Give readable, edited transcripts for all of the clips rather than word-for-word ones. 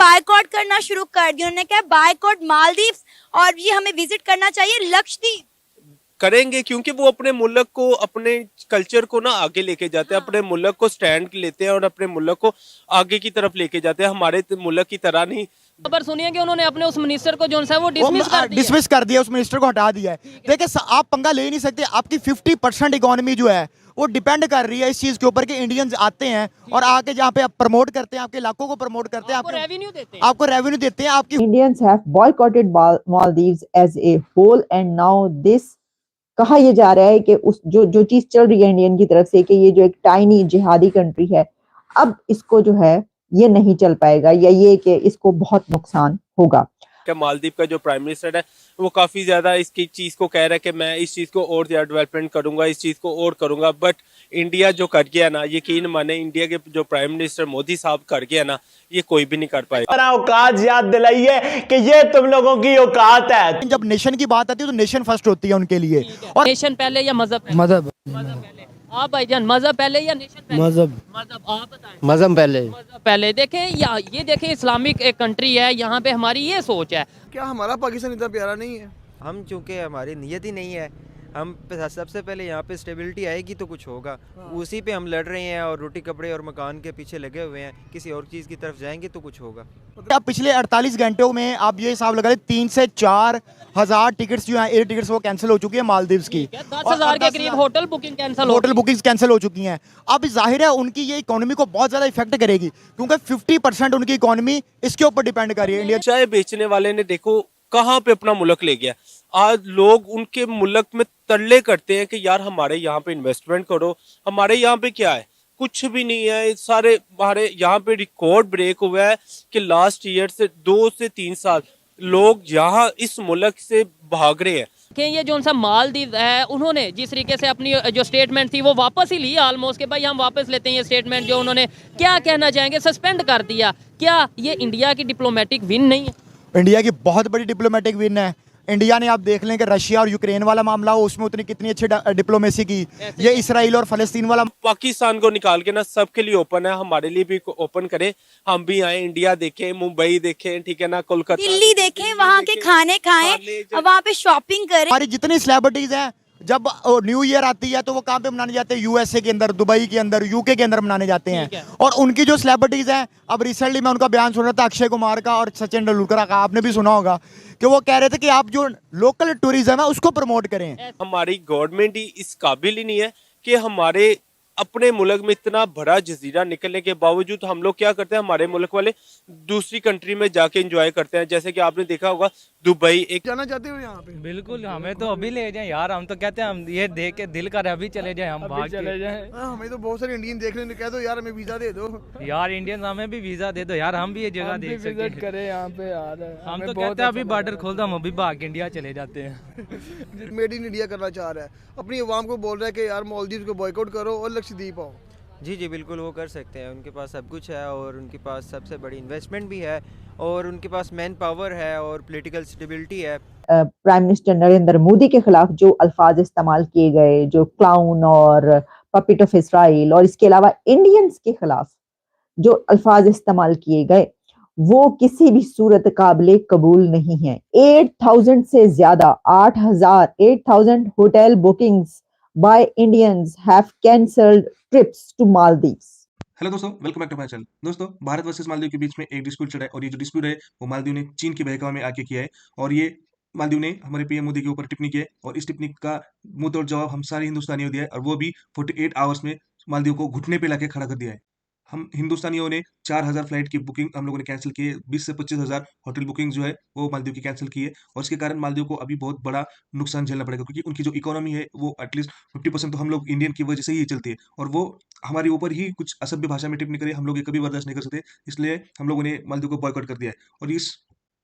Boycott करना शुरू कर दिया। उन्होंने कहा बायकॉट मालदीव्स और ये हमें विजिट करना चाहिए लक्षद्वीप। करेंगे क्योंकि वो अपने मुल्क को, अपने कल्चर को ना आगे लेके जाते हैं, अपने मुल्क को स्टैंड लेते हैं और अपने मुल्क को आगे की तरफ लेके जाते हैं, हमारे मुल्क की तरह नहीं। खबर सुनिए कि उन्होंने अपने उस मिनिस्टर को जो है वो डिसमिस कर दिया, उस मिनिस्टर को हटा दिया है। देखिए आप पंगा ले ही नहीं सकते, आपकी 50% इकोनॉमी जो है वो डिपेंड कर रही है इस चीज के ऊपर कि इंडियंस आते हैं और आके जहाँ पे आप प्रमोट करते हैं, आपके इलाकों को प्रमोट करते हैं, आपको रेवेन्यू देते हैं। आपकी Indians have boycotted Maldives as a whole and now this कहा यह जा रहा है कि उस जो चीज चल रही है इंडियन की तरफ से कि ये जो एक टाइनी जिहादी कंट्री है, अब इसको जो है ये नहीं चल पाएगा या ये कि इसको बहुत नुकसान होगा। मालदीव का जो प्राइम मिनिस्टर है वो काफी ज्यादा इसकी चीज को कह रहा है कि मैं इस चीज को और ज्यादा डेवलपमेंट करूंगा, इस चीज को और करूंगा, बट इंडिया जो कर गया ना, यकीन माने इंडिया के जो प्राइम मिनिस्टर मोदी साहब कर गया ना, ये कोई भी नहीं कर पाएगा। औकात याद दिलाइए कि ये तुम लोगों की औकात है। जब नेशन की बात आती है तो नेशन फर्स्ट होती है उनके लिए। और नेशन पहले या मजहब पहले? आप भाईजान मजहब पहले या नेशन पहले? मजहब आप बताएं। मजहब पहले। मजहब पहले। देखें ये देखें इस्लामिक एक कंट्री है, यहाँ पे हमारी ये सोच है। क्या हमारा पाकिस्तान इतना प्यारा नहीं है? हम चूंकि हमारी नियत ही नहीं है, हम सबसे पहले यहाँ पे स्टेबिलिटी आएगी तो कुछ होगा, उसी पे हम लड़ रहे हैं और रोटी कपड़े और मकान के पीछे लगे हुए हैं, किसी और चीज़ की तरफ जाएंगे तो कुछ होगा। अब पिछले 48 घंटों में आप ये हिसाब लगा लें 3 से 4 हजार टिकट्स जो हैं, एयर टिकट्स वो कैंसिल हो चुकी है मालदीव्स की। 10,000 के करीब होटल बुकिंग्स कैंसिल हो चुकी हैं। अब जाहिर है उनकी ये इकोनॉमी को बहुत ज्यादा इफेक्ट करेगी क्योंकि 50% उनकी इकोनॉमी इसके ऊपर डिपेंड कर रही है। इंडिया चाय बेचने वाले ने देखो कहाँ पे अपना मुल्क ले गया। आज लोग उनके मुल्क में तरले करते हैं कि यार हमारे यहाँ पे इन्वेस्टमेंट करो, हमारे यहाँ पे क्या है, कुछ भी नहीं है। सारे हमारे यहाँ पे रिकॉर्ड ब्रेक हुआ है कि लास्ट ईयर से 2 से 3 साल लोग यहाँ इस मुल्क से भाग रहे हैं। कि ये जो सा मालदीव है, उन्होंने जिस तरीके से अपनी जो स्टेटमेंट थी वो वापस ही ली ऑलमोस्ट, कि भाई हम वापस लेते हैं ये स्टेटमेंट जो उन्होंने, क्या कहना चाहेंगे, सस्पेंड कर दिया। क्या ये इंडिया की डिप्लोमेटिक विन नहीं है? इंडिया की बहुत बड़ी डिप्लोमेटिक विन है। इंडिया ने आप देख लें कि रशिया और यूक्रेन वाला मामला हो, उसमें उतनी कितनी अच्छी डिप्लोमेसी की। ये इसराइल और फलस्तीन वाला, पाकिस्तान को निकाल के ना सबके लिए ओपन है, हमारे लिए भी ओपन करे, हम भी आए, इंडिया देखें, मुंबई देखें, ठीक है ना, कोलकाता दिल्ली देखें, वहाँ के खाने खाएं, वहाँ पे शॉपिंग करें। हमारी जितनी सेलिब्रिटीज हैं जब न्यू ईयर आती है तो वो कहाँ पे मनाने जाते हैं? यूएसए के अंदर, दुबई के अंदर, यूके के अंदर मनाने जाते हैं। और उनकी जो सेलिब्रिटीज हैं, अब रिसेंटली मैं उनका बयान सुन रहा था अक्षय कुमार का और सचिन तेंदुलकर का, आपने भी सुना होगा कि वो कह रहे थे कि आप जो लोकल टूरिज्म है उसको प्रमोट करें। हमारी गवर्नमेंट ही इस काबिल ही नहीं है कि हमारे अपने मुल्क में इतना बड़ा जजीरा निकलने के बावजूद हम लोग क्या करते हैं, हमारे मुल्क वाले दूसरी कंट्री में जाके एंजॉय करते हैं। जैसे कि आपने देखा होगा दुबई एक जाना चाहते हो यहाँ पे? बिल्कुल, हमें तो अभी ले जाएं यार, हम तो कहते हैं हम ये देख के दिल कर अभी चले जाएं, हम भाग चले जाएं। हमें तो बहुत सारे इंडियन देख रहे, कह दो यार हमें वीजा दे दो यार, इंडियन हमें भी वीजा दे दो यार, हम भी ये जगह देख सके करे यहाँ पे यार। हम तो कहते हैं अभी बॉर्डर खोल दो, हम अभी भाग इंडिया चले जाते हैं। मेड इन इंडिया करना चाह रहा है, अपनी अवाम को बोल रहा है कि यार मालदीव को बॉयकॉट करो और लक्षद्वीप आओ। जी बिल्कुल, वो कर सकते हैं, उनके पास सब कुछ है और उनके पास सबसे बड़ी इन्वेस्टमेंट भी है और उनके पास मैन पावर है और पॉलिटिकल स्टेबिलिटी है। प्राइम मिनिस्टर नरेंद्र मोदी के खिलाफ जो अल्फाज इस्तेमाल किए गए, जो क्लाउन और पपिट ऑफ इसराइल, और इसके अलावा इंडियंस के खिलाफ जो अल्फाज इस्तेमाल किए गए, वो किसी भी सूरत काबिले कबूल नहीं है। 8,000 से ज्यादा 8,000 hotel bookings by Indians have cancelled trips to Maldives. Hello दोस्तों, welcome back to my channel. दोस्तों, भारत वर्सेस मालदीव के बीच में एक डिस्प्यूट चल रहा है और ये जो डिस्प्यूट है वो मालदीव ने चीन के बहकावे में आके किया है और ये मालदीव ने हमारे पीएम मोदी के ऊपर टिप्पणी की है और इस टिप्पणी का मुंह तोड़ जवाब हम सारे हिंदुस्तानियों ने दिया है और वो भी 48 आवर्स में मालदीव को घुटने पे लाके खड़ा कर दिया है। हम हिंदुस्तानियों ने 4,000 फ्लाइट की बुकिंग हम लोगों ने कैंसिल की है, 20 से 25,000 होटल बुकिंग जो है वो मालदीव की कैंसिल की है और इसके कारण मालदीव को अभी बहुत बड़ा नुकसान झेलना पड़ेगा क्योंकि उनकी जो इकोनॉमी है वो एटलीस्ट 50% तो हम लोग इंडियन की वजह से ही चलती है और वो हमारे ऊपर ही कुछ असभ्य भाषा में टिप्पणी करे, हम लोग ये कभी बर्दाश्त नहीं कर सकते। इसलिए हम लोगों ने मालदीव को बॉयकॉट कर दिया है और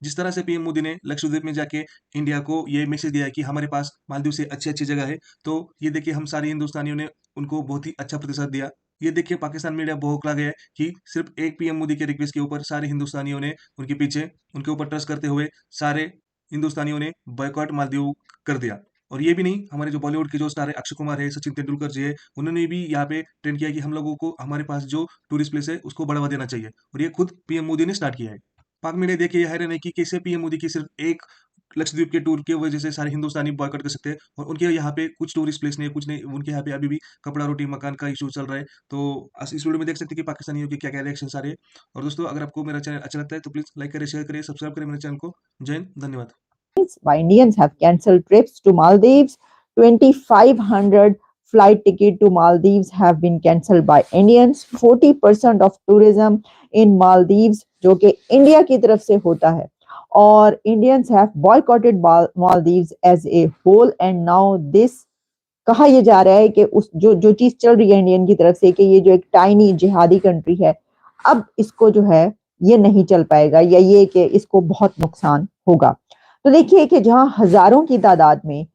जिस तरह से पीएम मोदी ने लक्षद्वीप में जाके इंडिया को ये मैसेज दिया है कि हमारे पास मालदीव से अच्छी अच्छी जगह है, तो ये देखिए हम सारे हिंदुस्तानियों ने उनको बहुत ही अच्छा प्रतिसाद दिया। ये देखिए पाकिस्तान मीडिया बौखला गया है कि सिर्फ एक पीएम मोदी के रिक्वेस्ट के ऊपर सारे हिंदुस्तानियों ने उनके पीछे उनके ऊपर ट्रस्ट करते हुए सारे हिंदुस्तानियों ने बॉयकॉट मालदीव कर दिया। और ये भी नहीं, हमारे जो बॉलीवुड के जो स्टार है अक्षय कुमार है, सचिन तेंदुलकर जी है, उन्होंने भी यहाँ पे ट्रेंड किया कि हम लोगों को हमारे पास जो टूरिस्ट प्लेस है उसको बढ़ावा देना चाहिए और ये खुद पीएम मोदी ने स्टार्ट किया है। पाक मीडिया देखिए ये हैरान है कि कैसे पीएम मोदी की सिर्फ एक लक्षद्वीप के टूर की वजह से सारे हिंदुस्तानी बॉयकॉट कर सकते हैं, और उनके यहाँ पे कुछ टूरिस्ट प्लेस नहीं है, कुछ नहीं, उनके यहाँ पे अभी भी कपड़ा रोटी मकान का इशू चल रहा है। तो इस वीडियो में देख सकते हैं कि पाकिस्तानियों के क्या क्या रिएक्शन आ रहे हैं। और दोस्तों, अगर आपको मेरा चैनल अच्छा लगता है तो प्लीज लाइक करें, शेयर करें, सब्सक्राइब करें मेरे चैनल को। जय हिंद, धन्यवाद। Why Indians have cancelled trips to Maldives. 2,500 flight ticket to Maldives have been cancelled by Indians. 40% of tourism in Maldives जो कि इंडिया की तरफ से होता है, और Indians have boycotted Maldives as a whole, and now this कहा यह जा रहा है कि उस जो चीज चल रही है इंडियन की तरफ से कि ये जो एक टाइनी जिहादी कंट्री है, अब इसको जो है ये नहीं चल पाएगा, या ये कि इसको बहुत नुकसान होगा। तो देखिए कि जहां हजारों की तादाद में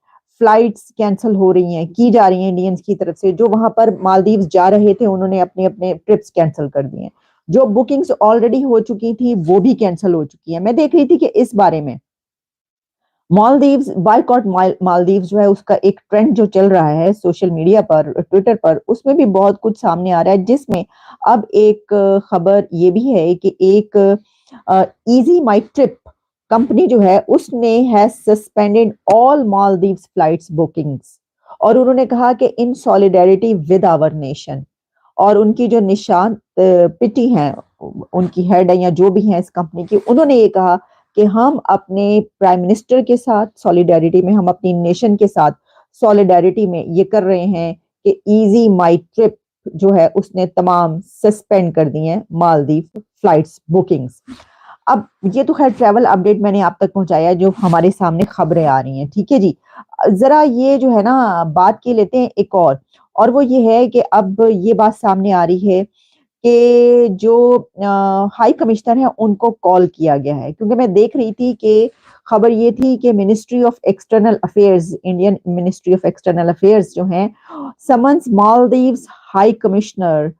फ्लाइट्स कैंसिल हो रही हैं, की जा रही हैं इंडियंस की तरफ से, जो वहां पर मालदीव्स जा रहे थे उन्होंने अपने अपने ट्रिप्स कैंसिल कर दिए हैं। जो बुकिंग्स ऑलरेडी हो चुकी थी वो भी कैंसिल हो चुकी है। मैं देख रही थी कि इस बारे में मालदीव्स बायकॉट मालदीव्स जो है उसका एक ट्रेंड जो चल रहा है सोशल मीडिया पर, ट्विटर पर, उसमें भी बहुत कुछ सामने आ रहा है, जिसमें अब एक खबर ये भी है कि एक इजी माई ट्रिप कंपनी जो है उसने has suspended all Maldives flights bookings, और उन्होंने कहा कि इन सॉलिडेरिटी विद आवर नेशन। और उनकी जो निशान पिटी हैं, उनकी हेड है या जो भी है इस कंपनी की, उन्होंने ये कहा कि हम अपने प्राइम मिनिस्टर के साथ सॉलिडेरिटी में, हम अपनी नेशन के साथ सॉलिडेरिटी में ये कर रहे हैं कि इजी माई ट्रिप जो है उसने तमाम सस्पेंड कर दी हैं मालदीव फ्लाइट्स बुकिंग्स। अब ये तो खैर ट्रैवल अपडेट मैंने आप तक पहुंचाया जो हमारे सामने खबरें आ रही हैं, ठीक है जी। जरा ये जो है ना बात की लेते हैं एक और वो ये है कि अब ये बात सामने आ रही है कि जो हाई कमिश्नर है उनको कॉल किया गया है, क्योंकि मैं देख रही थी कि खबर ये थी कि ministry of external affairs, Indian ministry of external affairs जो हैं, summons Maldives high commissioner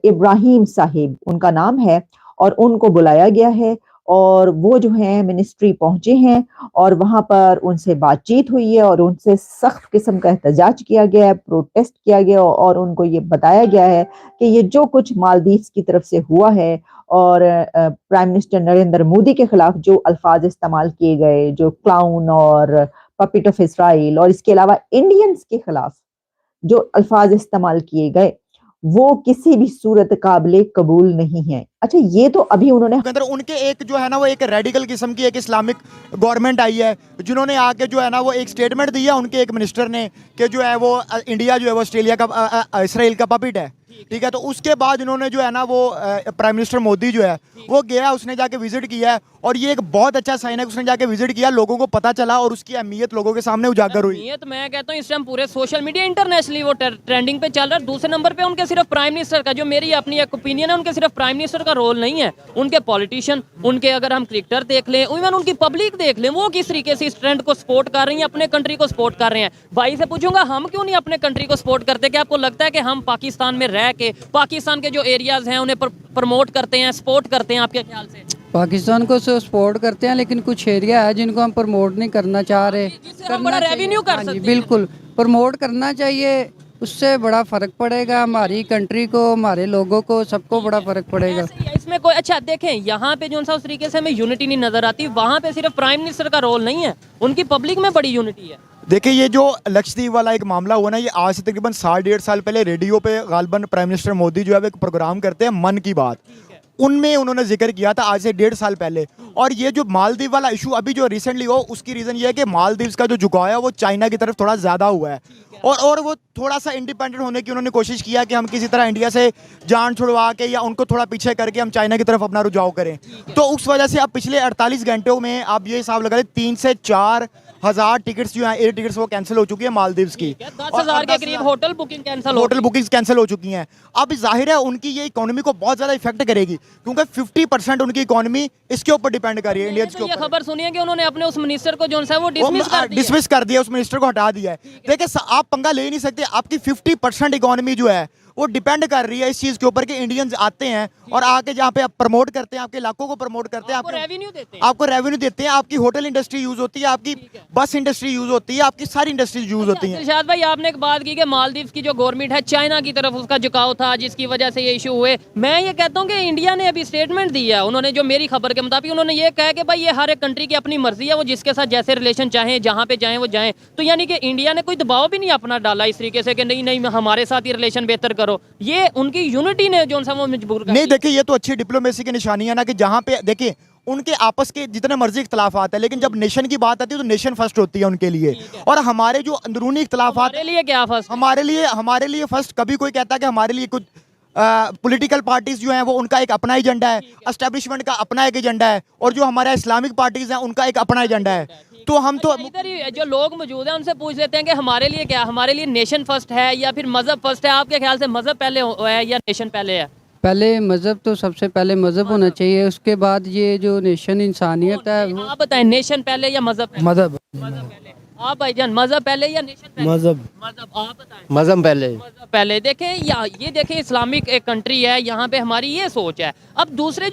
Ibrahim Sahib उनका नाम है, और उनको बुलाया गया है, और वो जो है मिनिस्ट्री पहुंचे हैं और वहां पर उनसे बातचीत हुई है और उनसे सख्त किस्म का एहतजाज किया गया है, प्रोटेस्ट किया गया, और उनको ये बताया गया है कि ये जो कुछ मालदीव्स की तरफ से हुआ है और प्राइम मिनिस्टर नरेंद्र मोदी के खिलाफ जो अल्फाज इस्तेमाल किए गए, जो क्लाउन और पपिट ऑफ इसराइल, और इसके अलावा इंडियंस के खिलाफ जो अल्फाज इस्तेमाल किए गए, वो किसी भी सूरत काबिले कबूल नहीं है। अच्छा, ये तो अभी उन्होंने अंदर उनके एक जो है ना वो एक रेडिकल किस्म की एक इस्लामिक गवर्नमेंट आई है, जिन्होंने आके जो है ना वो एक स्टेटमेंट दिया उनके एक मिनिस्टर ने कि जो है वो इंडिया जो है वो ऑस्ट्रेलिया का इसराइल का पपिट है, ठीक है। तो उसके बाद इन्होंने जो है ना वो प्राइम मिनिस्टर मोदी जो है वो गया, उसने जाके विजिट किया है, और ये एक बहुत अच्छा साइन है, उसने जाके विजिट किया, लोगों को पता चला और उसकी अहमियत लोगों के सामने उजागर हुई। अहमियत मैं कहता हूँ इस टाइम पूरे सोशल मीडिया इंटरनेशनली वो ट्रेंडिंग पे चल रहा है। दूसरे नंबर पे उनके सिर्फ प्राइम मिनिस्टर का, जो मेरी अपनी एक ओपिनियन है, उनके सिर्फ प्राइम मिनिस्टर का रोल नहीं है, उनके पॉलिटिशियन, उनके अगर हम क्रिकेटर देख लें, इवन उनकी पब्लिक देख लें, वो किस तरीके से इस ट्रेंड को सपोर्ट कर रही है, अपने कंट्री को सपोर्ट कर रहे हैं। भाई से पूछूंगा हम क्यों नहीं अपने कंट्री को सपोर्ट करते? क्या आपको लगता है कि हम पाकिस्तान में रह के पाकिस्तान के जो एरियाज हैं उन्हें प्रमोट करते हैं, सपोर्ट करते हैं? आपके ख्याल से पाकिस्तान को सपोर्ट करते हैं, लेकिन कुछ एरिया है जिनको हम प्रमोट नहीं करना चाह रहे। बड़ा रेवेन्यू कर सकते हैं। बिल्कुल प्रमोट करना चाहिए, उससे बड़ा फर्क पड़ेगा हमारी कंट्री को, हमारे लोगों को, सबको बड़ा फर्क पड़ेगा। इसमें कोई अच्छा देखें, यहाँ पे जो सा उस तरीके से हमें यूनिटी नहीं नजर आती, वहाँ पे सिर्फ प्राइम मिनिस्टर का रोल नहीं है, उनकी पब्लिक में बड़ी यूनिटी है। देखिए, ये जो लक्षद्वीप वाला एक मामला हुआ ना, ये आज से तकरीबन 1.5 साल पहले रेडियो पे गालबन प्राइम मिनिस्टर मोदी जो है एक प्रोग्राम करते हैं मन की बात, उनमें उन्होंने जिक्र किया था आज से 1.5 साल पहले। और ये जो मालदीव वाला इशू अभी जो रिसेंटली हो, उसकी रीज़न ये है कि मालदीव्स का जो झुकाव है वो चाइना की तरफ थोड़ा ज़्यादा हुआ है, और वो थोड़ा सा इंडिपेंडेंट होने की उन्होंने कोशिश किया कि हम किसी तरह इंडिया से जान छुड़वा के या उनको थोड़ा पीछे करके हम चाइना की तरफ अपना रुझाव करें। तो उस वजह से अब पिछले 48 घंटों में आप ये हिसाब लगा लें 3 से 4 हजार टिकट्स जो हैं, एयर टिकट्स, वो कैंसिल हो चुकी है मालदीव्स की। 10,000 के करीब होटल बुकिंग्स कैंसिल हो चुकी हैं। अब जाहिर है उनकी ये इकोनॉमी को बहुत ज़्यादा इफेक्ट करेगी, क्योंकि 50% उनकी इकोनॉमी इसके ऊपर डिपेंड कर रही है, इंडियंस के ऊपर। खबर सुनिए कि उन्होंने अपने उस मिनिस्टर को जो है वो डिसमिस कर दिया, उस मिनिस्टर को हटा दिया है। देखिए, आप पंगा ले नहीं सकते, आपकी 50% इकोनॉमी जो है वो डिपेंड कर रही है इस चीज़ के ऊपर कि इंडियंस आते हैं और आके जहाँ पे आप प्रमोट करते हैं, आपके इलाकों को प्रमोट करते हैं, आपको रेवेन्यू देते हैं, आपको रेवेन्यू देते हैं, आपकी होटल इंडस्ट्री यूज होती है, आपकी बस इंडस्ट्री यूज होती है, आपकी सारी इंडस्ट्री यूज होती है। दिलशाद भाई आपने एक बात की कि मालदीव की जो गवर्नमेंट है चाइना की तरफ उसका झुकाव था जिसकी वजह से ये इशू हुए। मैं ये कहता हूँ कि इंडिया ने अभी स्टेटमेंट दिया, उन्होंने जो मेरी खबर के मुताबिक उन्होंने ये कहा कि भाई ये हर एक कंट्री की अपनी मर्जी है, वो जिसके साथ जैसे रिलेशन चाहें जहाँ पे जाएं वो जाएं। तो यानी कि इंडिया ने कोई दबाव भी नहीं अपना डाला इस तरीके से कि नहीं नहीं हमारे साथ ही रिलेशन बेहतर करो, ये उनकी यूनिटी ने जो वो मजबूर कर नहीं देखिए ये तो अच्छी डिप्लोमेसी की निशानी है ना कि जहाँ पे देखिए उनके आपस के जितने मर्जी इख्तलाफात है लेकिन जब नेशन की बात आती है तो नेशन फर्स्ट होती है उनके लिए। और हमारे जो अंदरूनी इख्तलाफात हमारे लिए क्या फर्स्ट, हमारे लिए फर्स्ट कभी कोई कहता है कि हमारे लिए कुछ पॉलिटिकल पार्टीज जो हैं वो उनका एक अपना एजेंडा है, एस्टेब्लिशमेंट का अपना एक एजेंडा है और जो हमारे इस्लामिक पार्टीज हैं उनका एक अपना एजेंडा है। तो हम तो इधर ही जो लोग मौजूद हैं उनसे पूछ लेते हैं कि हमारे लिए क्या, हमारे लिए नेशन फर्स्ट है या फिर मजहब फर्स्ट है? आपके ख्याल से मजहब पहले है या नेशन पहले है? पहले मज़हब, तो सबसे पहले मज़हब होना चाहिए, उसके बाद ये जो नेशन इंसानियत है वो। आप बताएं नेशन पहले या मजहब पहले? मजहब। पहले। आप भाईजान मजहब पहले या नेशन पहले? मजहब। मजहब। आप बताएं। मजहब पहले। मजहब पहले। देखें ये देखें इस्लामिक एक कंट्री है, यहाँ पे हमारी ये सोच है। अब दूसरे